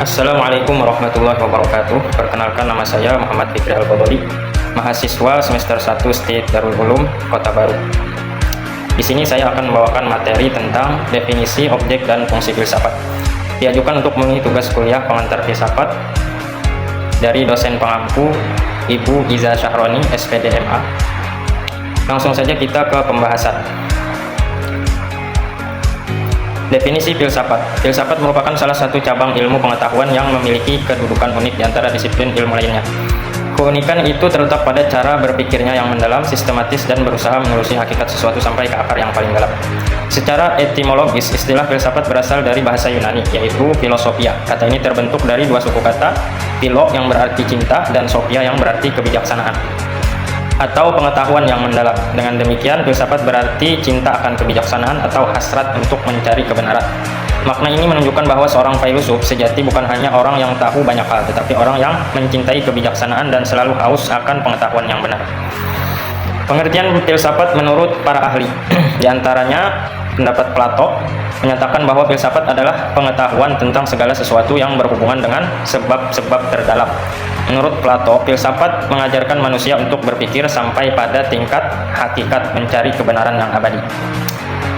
Assalamualaikum warahmatullahi wabarakatuh. Perkenalkan, nama saya Muhammad Fikri Al-Fadholi, mahasiswa semester 1 STIP Darul Ulum, Kota Baru. Di sini saya akan membawakan materi tentang definisi objek dan fungsi filsafat. Diajukan untuk memenuhi tugas kuliah pengantar filsafat dari dosen pengampu Ibu Iza Syahroni, SPD MA. Langsung saja kita ke pembahasan. Definisi filsafat. Filsafat merupakan salah satu cabang ilmu pengetahuan yang memiliki kedudukan unik di antara disiplin ilmu lainnya. Keunikan itu terletak pada cara berpikirnya yang mendalam, sistematis, dan berusaha menelusuri hakikat sesuatu sampai ke akar yang paling dalam. Secara etimologis, istilah filsafat berasal dari bahasa Yunani, yaitu philosophia. Kata ini terbentuk dari dua suku kata, philo yang berarti cinta dan sophia yang berarti kebijaksanaan atau pengetahuan yang mendalam. Dengan demikian, filsafat berarti cinta akan kebijaksanaan atau hasrat untuk mencari kebenaran. Makna ini menunjukkan bahwa seorang filosof sejati bukan hanya orang yang tahu banyak hal, tetapi orang yang mencintai kebijaksanaan dan selalu haus akan pengetahuan yang benar. Pengertian filsafat menurut para ahli, diantaranya pendapat Plato menyatakan bahwa filsafat adalah pengetahuan tentang segala sesuatu yang berhubungan dengan sebab-sebab terdalam. Menurut Plato, filsafat mengajarkan manusia untuk berpikir sampai pada tingkat hakikat, mencari kebenaran yang abadi.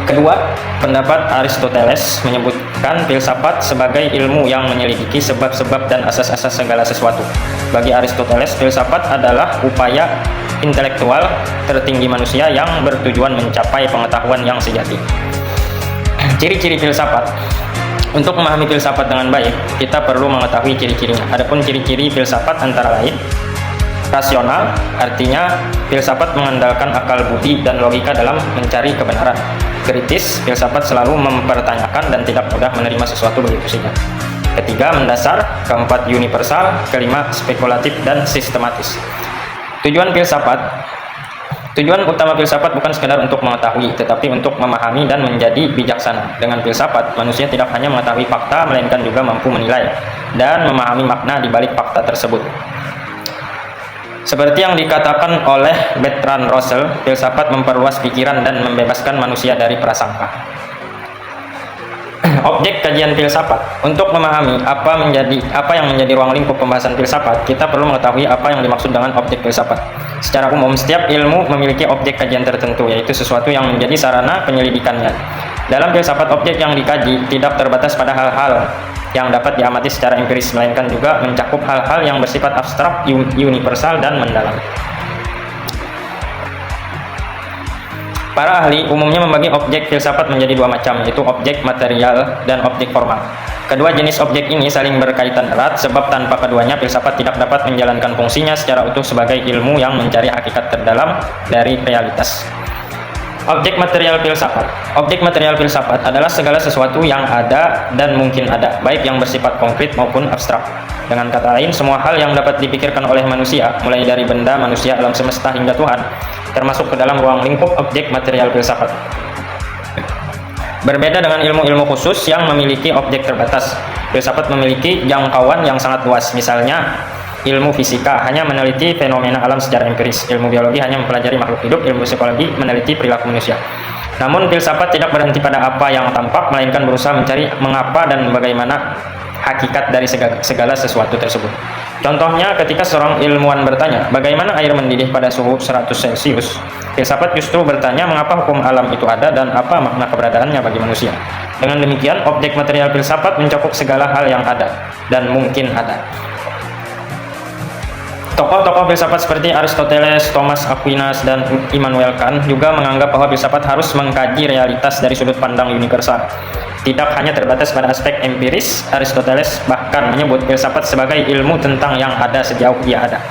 Kedua, pendapat Aristoteles menyebutkan filsafat sebagai ilmu yang menyelidiki sebab-sebab dan asas-asas segala sesuatu. Bagi Aristoteles, filsafat adalah upaya intelektual tertinggi manusia yang bertujuan mencapai pengetahuan yang sejati. Ciri-ciri filsafat. Untuk memahami filsafat dengan baik, kita perlu mengetahui ciri-cirinya. Adapun ciri-ciri filsafat antara lain: rasional, artinya filsafat mengandalkan akal budi dan logika dalam mencari kebenaran. Kritis, filsafat selalu mempertanyakan dan tidak mudah menerima sesuatu begitu saja. Ketiga, mendasar. Keempat, universal. Kelima, spekulatif dan sistematis. Tujuan utama filsafat bukan sekadar untuk mengetahui, tetapi untuk memahami dan menjadi bijaksana. Dengan filsafat, manusia tidak hanya mengetahui fakta, melainkan juga mampu menilai dan memahami makna di balik fakta tersebut. Seperti yang dikatakan oleh Bertrand Russell, filsafat memperluas pikiran dan membebaskan manusia dari prasangka. Objek kajian filsafat. Untuk memahami apa yang menjadi ruang lingkup pembahasan filsafat, kita perlu mengetahui apa yang dimaksud dengan objek filsafat. Secara umum, setiap ilmu memiliki objek kajian tertentu, yaitu sesuatu yang menjadi sarana penyelidikannya. Dalam filsafat, objek yang dikaji tidak terbatas pada hal-hal yang dapat diamati secara empiris, melainkan juga mencakup hal-hal yang bersifat abstrak, universal, dan mendalam. Para ahli umumnya membagi objek filsafat menjadi dua macam, yaitu objek material dan objek formal. Kedua jenis objek ini saling berkaitan erat, sebab tanpa keduanya filsafat tidak dapat menjalankan fungsinya secara utuh sebagai ilmu yang mencari hakikat terdalam dari realitas. Objek material filsafat. Objek material filsafat adalah segala sesuatu yang ada dan mungkin ada, baik yang bersifat konkret maupun abstrak. Dengan kata lain, semua hal yang dapat dipikirkan oleh manusia, mulai dari benda, manusia, alam semesta, hingga Tuhan, termasuk ke dalam ruang lingkup objek material filsafat. Berbeda dengan ilmu-ilmu khusus yang memiliki objek terbatas, filsafat memiliki jangkauan yang sangat luas. Misalnya, ilmu fisika hanya meneliti fenomena alam secara empiris, ilmu biologi hanya mempelajari makhluk hidup, ilmu psikologi meneliti perilaku manusia. Namun, filsafat tidak berhenti pada apa yang tampak, melainkan berusaha mencari mengapa dan bagaimana hakikat dari segala sesuatu tersebut. Contohnya, ketika seorang ilmuwan bertanya, bagaimana air mendidih pada suhu 100 Celcius? Filsafat justru bertanya mengapa hukum alam itu ada dan apa makna keberadaannya bagi manusia. Dengan demikian, objek material filsafat mencakup segala hal yang ada dan mungkin ada. Tokoh-tokoh filsafat seperti Aristoteles, Thomas Aquinas, dan Immanuel Kant juga menganggap bahwa filsafat harus mengkaji realitas dari sudut pandang universal. Tidak hanya terbatas pada aspek empiris, Aristoteles bahkan menyebut filsafat sebagai ilmu tentang yang ada sejauh dia ada.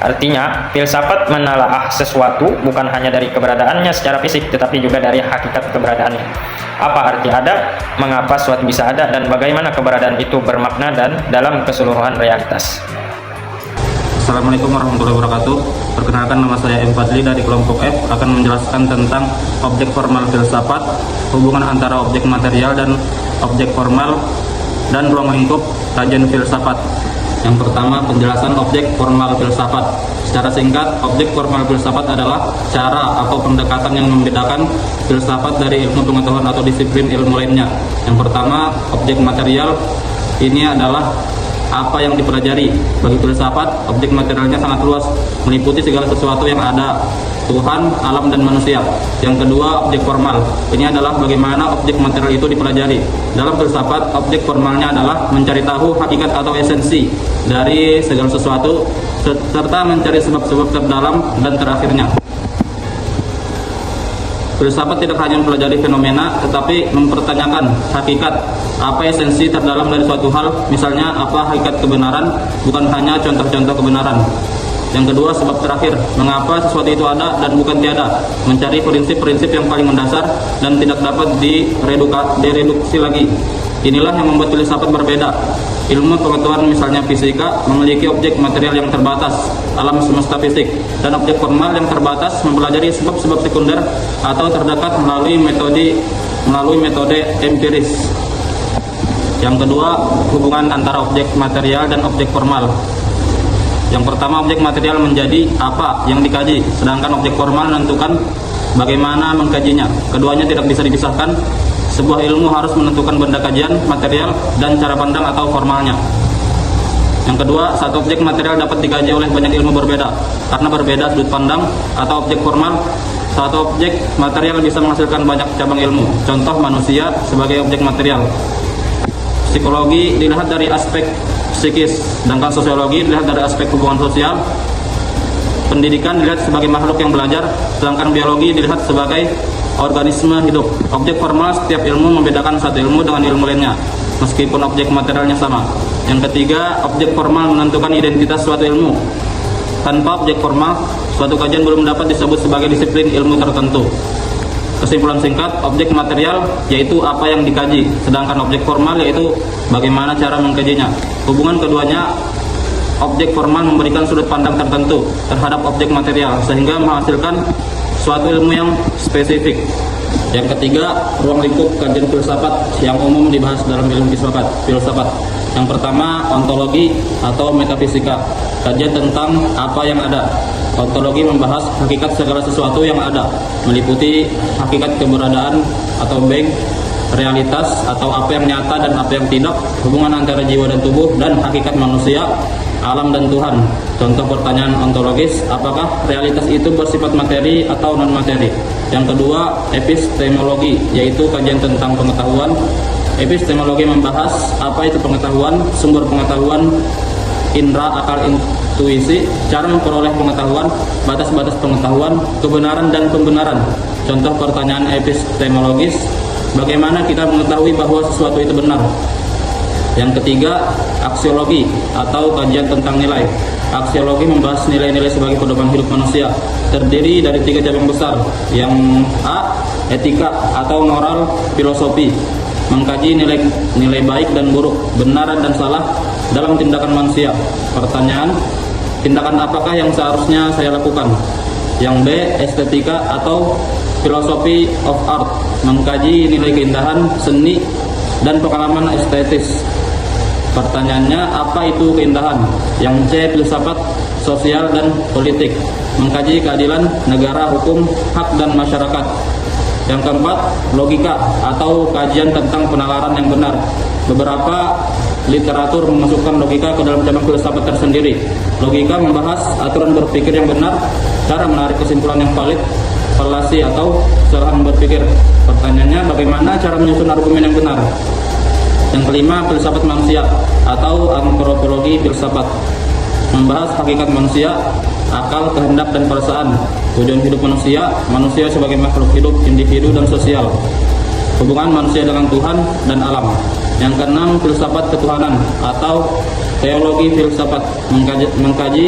Artinya, filsafat menelaah sesuatu bukan hanya dari keberadaannya secara fisik, tetapi juga dari hakikat keberadaannya. Apa arti ada, mengapa suatu bisa ada, dan bagaimana keberadaan itu bermakna dan dalam keseluruhan realitas. Assalamualaikum warahmatullahi wabarakatuh. Perkenalkan, nama saya M. Fadli dari kelompok F, akan menjelaskan tentang objek formal filsafat, hubungan antara objek material dan objek formal, dan ruang lingkup kajian filsafat. Yang pertama, penjelasan objek formal filsafat. Secara singkat, objek formal filsafat adalah cara atau pendekatan yang membedakan filsafat dari ilmu pengetahuan atau disiplin ilmu lainnya. Yang pertama, objek material. Ini adalah apa yang dipelajari. Bagi filsafat, objek materialnya sangat luas, meliputi segala sesuatu yang ada, Tuhan, alam, dan manusia. Yang kedua, objek formal. Ini adalah bagaimana objek material itu dipelajari. Dalam filsafat, objek formalnya adalah mencari tahu hakikat atau esensi dari segala sesuatu, serta mencari sebab-sebab terdalam dan terakhirnya. Filsafat tidak hanya mempelajari fenomena, tetapi mempertanyakan hakikat, apa esensi terdalam dari suatu hal, misalnya apa hakikat kebenaran, bukan hanya contoh-contoh kebenaran. Yang kedua, sebab terakhir, mengapa sesuatu itu ada dan bukan tiada, mencari prinsip-prinsip yang paling mendasar dan tidak dapat direduksi lagi. Inilah yang membuat filsafat berbeda. Ilmu pengetahuan misalnya fisika memiliki objek material yang terbatas, alam semesta fisik, dan objek formal yang terbatas mempelajari sebab-sebab sekunder atau terdekat melalui metode empiris. Yang kedua, hubungan antara objek material dan objek formal. Yang pertama, objek material menjadi apa yang dikaji, sedangkan objek formal menentukan bagaimana mengkajinya. Keduanya tidak bisa dipisahkan. Sebuah ilmu harus menentukan benda kajian, material, dan cara pandang atau formalnya. Yang kedua, satu objek material dapat dikaji oleh banyak ilmu berbeda. Karena berbeda sudut pandang atau objek formal, satu objek material bisa menghasilkan banyak cabang ilmu. Contoh, manusia sebagai objek material. Psikologi dilihat dari aspek psikis, sedangkan sosiologi dilihat dari aspek hubungan sosial. Pendidikan dilihat sebagai makhluk yang belajar, sedangkan biologi dilihat sebagai organisme hidup. Objek formal setiap ilmu membedakan satu ilmu dengan ilmu lainnya, meskipun objek materialnya sama. Yang ketiga, objek formal menentukan identitas suatu ilmu. Tanpa objek formal, suatu kajian belum dapat disebut sebagai disiplin ilmu tertentu. Kesimpulan singkat, objek material yaitu apa yang dikaji, sedangkan objek formal yaitu bagaimana cara mengkajinya. Hubungan keduanya, objek formal memberikan sudut pandang tertentu terhadap objek material sehingga menghasilkan suatu ilmu yang spesifik. Yang ketiga, ruang lingkup kajian filsafat yang umum dibahas dalam ilmu filsafat. Yang pertama, ontologi atau metafisika, kajian tentang apa yang ada. Ontologi membahas hakikat segala sesuatu yang ada, meliputi hakikat keberadaan atau being, realitas atau apa yang nyata dan apa yang tidak, hubungan antara jiwa dan tubuh, dan hakikat manusia, alam, dan Tuhan. Contoh pertanyaan ontologis, apakah realitas itu bersifat materi atau non-materi? Yang kedua, epistemologi, yaitu kajian tentang pengetahuan. Epistemologi membahas apa itu pengetahuan, sumber pengetahuan, indera, akal, intuisi, cara memperoleh pengetahuan, batas-batas pengetahuan, kebenaran dan pembenaran. Contoh pertanyaan epistemologis, bagaimana kita mengetahui bahwa sesuatu itu benar? Yang ketiga, aksiologi atau kajian tentang nilai. Aksiologi membahas nilai-nilai sebagai pedoman hidup manusia. Terdiri dari 3 cabang besar. Yang A, etika atau moral filosofi, mengkaji nilai baik dan buruk, benar dan salah dalam tindakan manusia. Pertanyaan, tindakan apakah yang seharusnya saya lakukan? Yang B, estetika atau philosophy of art, mengkaji nilai keindahan, seni, dan pengalaman estetis. Pertanyaannya, apa itu keindahan? Yang C, filsafat sosial dan politik, mengkaji keadilan, negara, hukum, hak, dan masyarakat. Yang keempat, logika atau kajian tentang penalaran yang benar. Beberapa literatur memasukkan logika ke dalam cabang filsafat tersendiri. Logika membahas aturan berpikir yang benar, cara menarik kesimpulan yang valid, falasi atau kesalahan berpikir. Pertanyaannya, bagaimana cara menyusun argumen yang benar? Yang kelima, filsafat manusia atau antropologi filsafat, membahas hakikat manusia, akal, kehendak, dan perasaan, tujuan hidup manusia, manusia sebagai makhluk hidup, individu, dan sosial, hubungan manusia dengan Tuhan dan alam. Yang keenam, filsafat ketuhanan atau teologi filsafat, mengkaji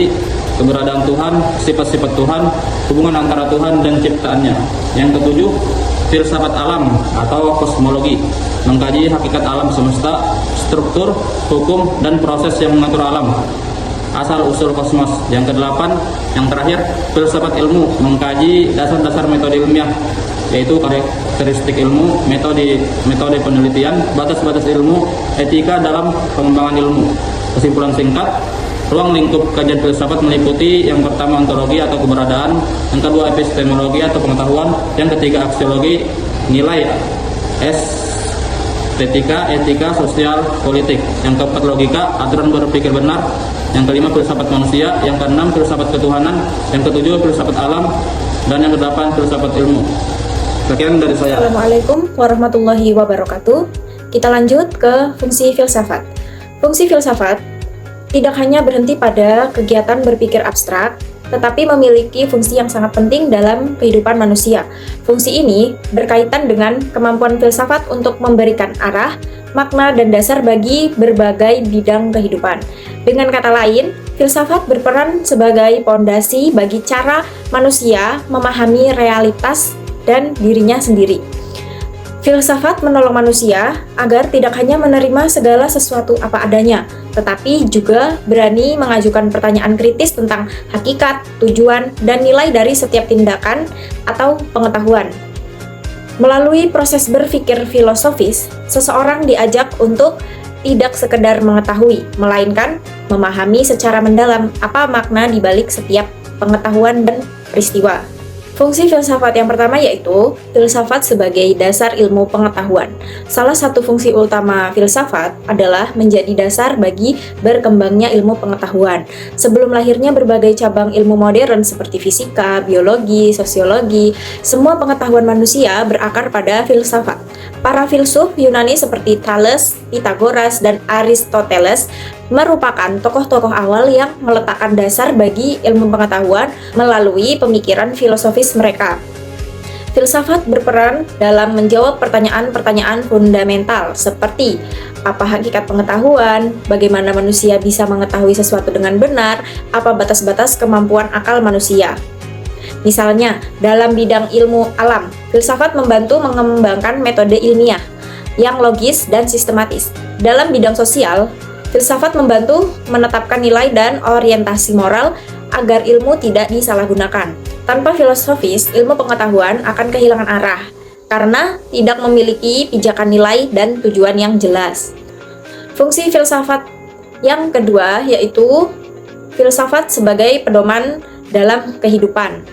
keberadaan Tuhan, sifat-sifat Tuhan, hubungan antara Tuhan dan ciptaannya. Yang ketujuh, filsafat alam atau kosmologi, mengkaji hakikat alam semesta, struktur, hukum, dan proses yang mengatur alam, asal-usul kosmos. Yang kedelapan, yang terakhir, filsafat ilmu, mengkaji dasar-dasar metode ilmiah, yaitu karakteristik ilmu, metode penelitian, batas-batas ilmu, etika dalam pengembangan ilmu. Kesimpulan singkat, ruang lingkup kajian filsafat meliputi yang pertama ontologi atau keberadaan, yang kedua epistemologi atau pengetahuan, yang ketiga aksiologi, nilai estetika, etika, sosial, politik. Yang keempat, logika, aturan berpikir benar. Yang kelima, filsafat manusia. Yang keenam, filsafat ketuhanan. Yang ketujuh, filsafat alam. Dan yang kedelapan, filsafat ilmu. Sekian dari saya. Assalamualaikum warahmatullahi wabarakatuh. Kita lanjut ke fungsi filsafat. Fungsi filsafat tidak hanya berhenti pada kegiatan berpikir abstrak, tetapi memiliki fungsi yang sangat penting dalam kehidupan manusia. Fungsi ini berkaitan dengan kemampuan filsafat untuk memberikan arah, makna, dan dasar bagi berbagai bidang kehidupan. Dengan kata lain, filsafat berperan sebagai pondasi bagi cara manusia memahami realitas dan dirinya sendiri. Filsafat menolong manusia agar tidak hanya menerima segala sesuatu apa adanya, tetapi juga berani mengajukan pertanyaan kritis tentang hakikat, tujuan, dan nilai dari setiap tindakan atau pengetahuan. Melalui proses berpikir filosofis, seseorang diajak untuk tidak sekedar mengetahui, melainkan memahami secara mendalam apa makna di balik setiap pengetahuan dan peristiwa. Fungsi filsafat yang pertama yaitu filsafat sebagai dasar ilmu pengetahuan. Salah satu fungsi utama filsafat adalah menjadi dasar bagi berkembangnya ilmu pengetahuan. Sebelum lahirnya berbagai cabang ilmu modern seperti fisika, biologi, sosiologi, semua pengetahuan manusia berakar pada filsafat. Para filsuf Yunani seperti Thales, Pythagoras, dan Aristoteles merupakan tokoh-tokoh awal yang meletakkan dasar bagi ilmu pengetahuan melalui pemikiran filosofis mereka. Filsafat berperan dalam menjawab pertanyaan-pertanyaan fundamental seperti apa hakikat pengetahuan, bagaimana manusia bisa mengetahui sesuatu dengan benar, apa batas-batas kemampuan akal manusia. Misalnya, dalam bidang ilmu alam, filsafat membantu mengembangkan metode ilmiah yang logis dan sistematis. Dalam bidang sosial, filsafat membantu menetapkan nilai dan orientasi moral agar ilmu tidak disalahgunakan. Tanpa filosofis, ilmu pengetahuan akan kehilangan arah karena tidak memiliki pijakan nilai dan tujuan yang jelas. Fungsi filsafat yang kedua yaitu filsafat sebagai pedoman dalam kehidupan.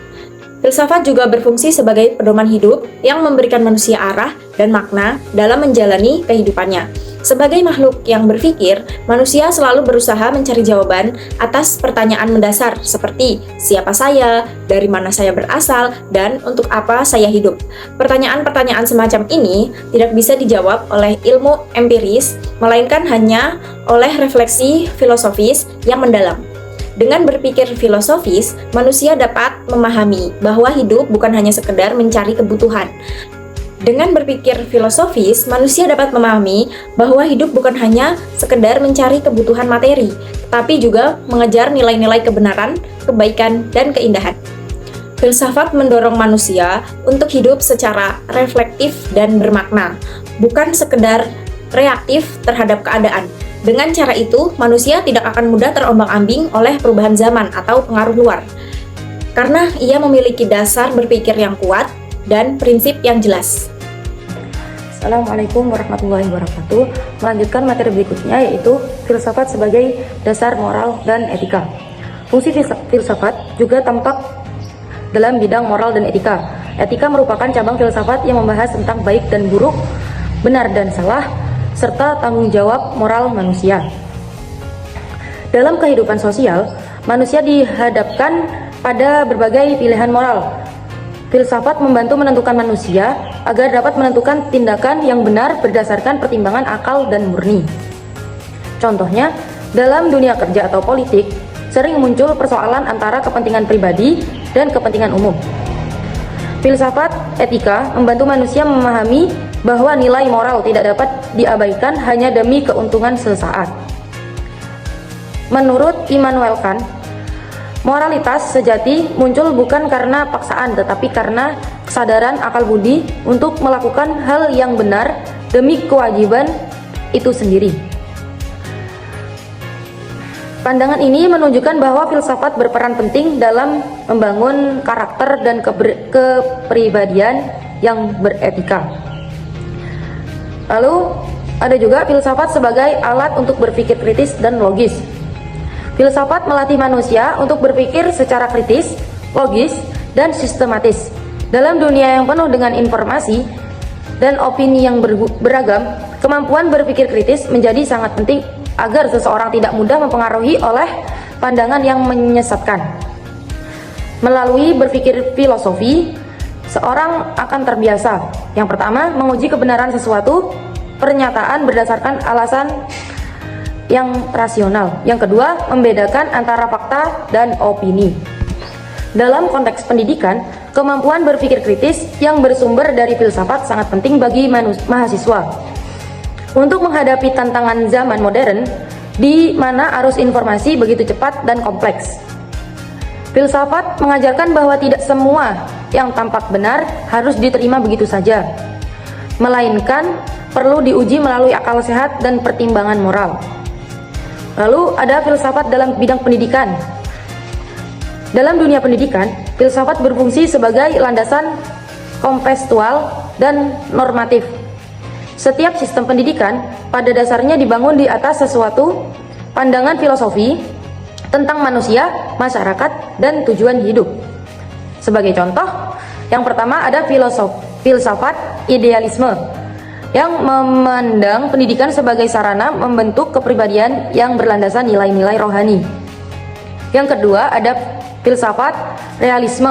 Filsafat juga berfungsi sebagai pedoman hidup yang memberikan manusia arah dan makna dalam menjalani kehidupannya. Sebagai makhluk yang berpikir, manusia selalu berusaha mencari jawaban atas pertanyaan mendasar seperti siapa saya, dari mana saya berasal, dan untuk apa saya hidup. Pertanyaan-pertanyaan semacam ini tidak bisa dijawab oleh ilmu empiris, melainkan hanya oleh refleksi filosofis yang mendalam. Dengan berpikir filosofis, manusia dapat memahami bahwa hidup bukan hanya sekedar mencari kebutuhan. Dengan berpikir filosofis, manusia dapat memahami bahwa hidup bukan hanya sekedar mencari kebutuhan materi, tetapi juga mengejar nilai-nilai kebenaran, kebaikan, dan keindahan. Filsafat mendorong manusia untuk hidup secara reflektif dan bermakna, bukan sekedar reaktif terhadap keadaan. Dengan cara itu, manusia tidak akan mudah terombang-ambing oleh perubahan zaman atau pengaruh luar, karena ia memiliki dasar berpikir yang kuat dan prinsip yang jelas. Assalamualaikum warahmatullahi wabarakatuh. Melanjutkan materi berikutnya yaitu filsafat sebagai dasar moral dan etika. Fungsi filsafat juga tampak dalam bidang moral dan etika. Etika merupakan cabang filsafat yang membahas tentang baik dan buruk, benar dan salah, serta tanggung jawab moral manusia. Dalam kehidupan sosial, manusia dihadapkan pada berbagai pilihan moral. Filsafat membantu menentukan manusia agar dapat menentukan tindakan yang benar berdasarkan pertimbangan akal dan murni. Contohnya, dalam dunia kerja atau politik, sering muncul persoalan antara kepentingan pribadi dan kepentingan umum. Filsafat etika membantu manusia memahami bahwa nilai moral tidak dapat diabaikan hanya demi keuntungan sesaat. Menurut Immanuel Kant, moralitas sejati muncul bukan karena paksaan tetapi karena kesadaran akal budi untuk melakukan hal yang benar demi kewajiban itu sendiri. Pandangan ini menunjukkan bahwa filsafat berperan penting dalam membangun karakter dan kepribadian yang beretika. Lalu, ada juga filsafat sebagai alat untuk berpikir kritis dan logis. Filsafat melatih manusia untuk berpikir secara kritis, logis, dan sistematis. Dalam dunia yang penuh dengan informasi, dan opini yang beragam, kemampuan berpikir kritis menjadi sangat penting agar seseorang tidak mudah mempengaruhi oleh pandangan yang menyesatkan. Melalui berpikir filosofi, seorang akan terbiasa. Yang pertama, menguji kebenaran sesuatu pernyataan berdasarkan alasan yang rasional. Yang kedua, membedakan antara fakta dan opini. Dalam konteks pendidikan, kemampuan berpikir kritis yang bersumber dari filsafat sangat penting bagi mahasiswa untuk menghadapi tantangan zaman modern di mana arus informasi begitu cepat dan kompleks. Filsafat mengajarkan bahwa tidak semua yang tampak benar harus diterima begitu saja, melainkan perlu diuji melalui akal sehat dan pertimbangan moral. Lalu ada filsafat dalam bidang pendidikan. Dalam dunia pendidikan, filsafat berfungsi sebagai landasan kontekstual dan normatif. Setiap sistem pendidikan pada dasarnya dibangun di atas sesuatu pandangan filosofi tentang manusia, masyarakat, dan tujuan hidup. Sebagai contoh, yang pertama ada filsafat idealisme yang memandang pendidikan sebagai sarana membentuk kepribadian yang berlandasan nilai-nilai rohani. Yang kedua ada filsafat realisme,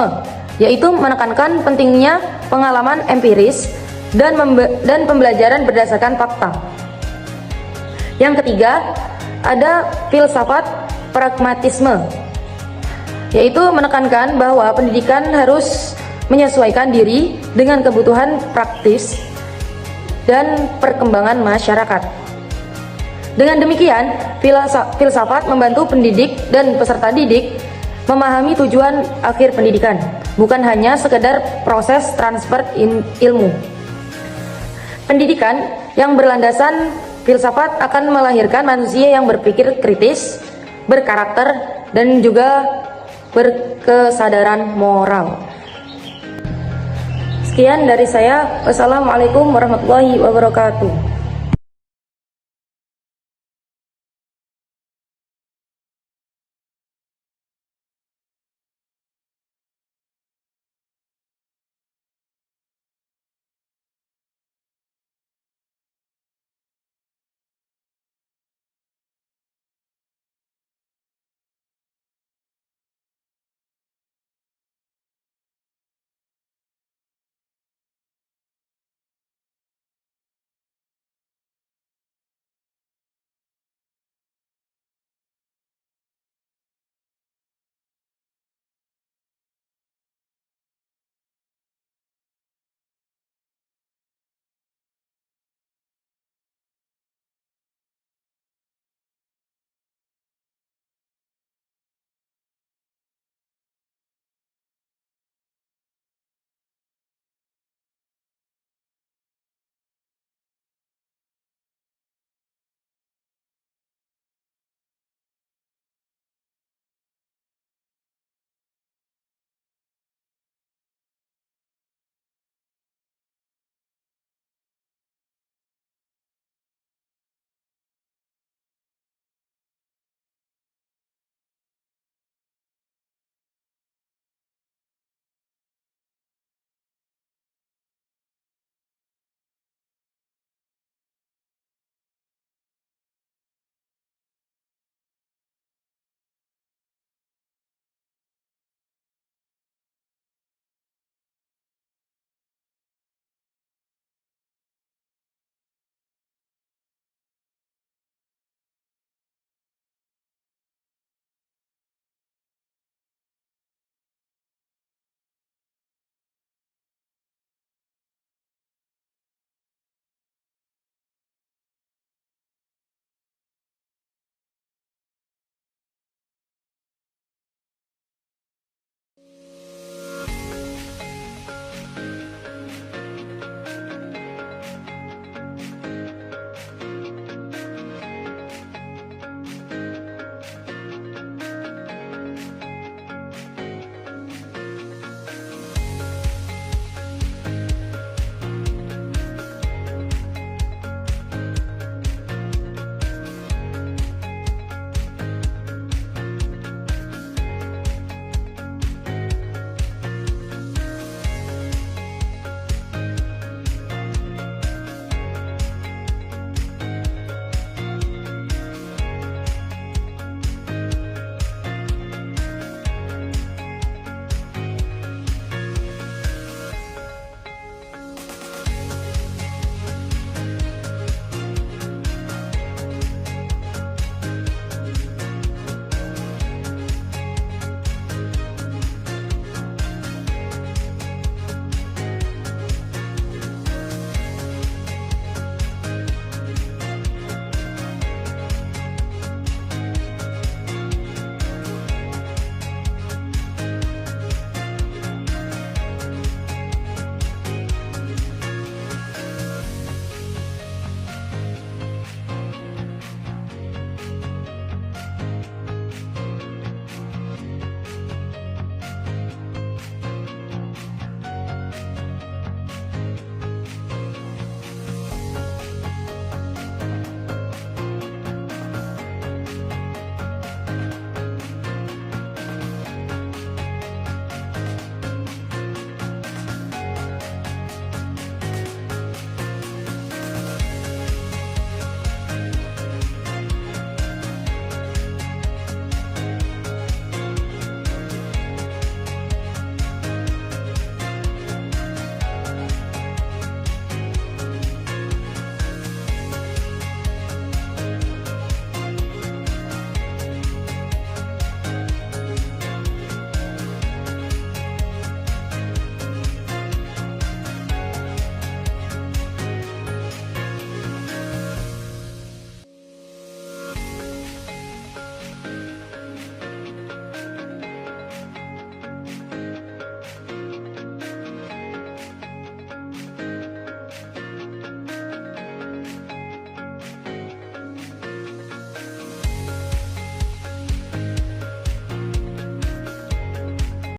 yaitu menekankan pentingnya pengalaman empiris dan pembelajaran berdasarkan fakta. Yang ketiga ada filsafat pragmatisme, yaitu menekankan bahwa pendidikan harus menyesuaikan diri dengan kebutuhan praktis dan perkembangan masyarakat. Dengan demikian, filsafat membantu pendidik dan peserta didik memahami tujuan akhir pendidikan, bukan hanya sekedar proses transfer ilmu. Pendidikan yang berlandasan filsafat akan melahirkan manusia yang berpikir kritis, berkarakter, dan juga berkesadaran moral. Sekian dari saya. Wassalamualaikum warahmatullahi wabarakatuh.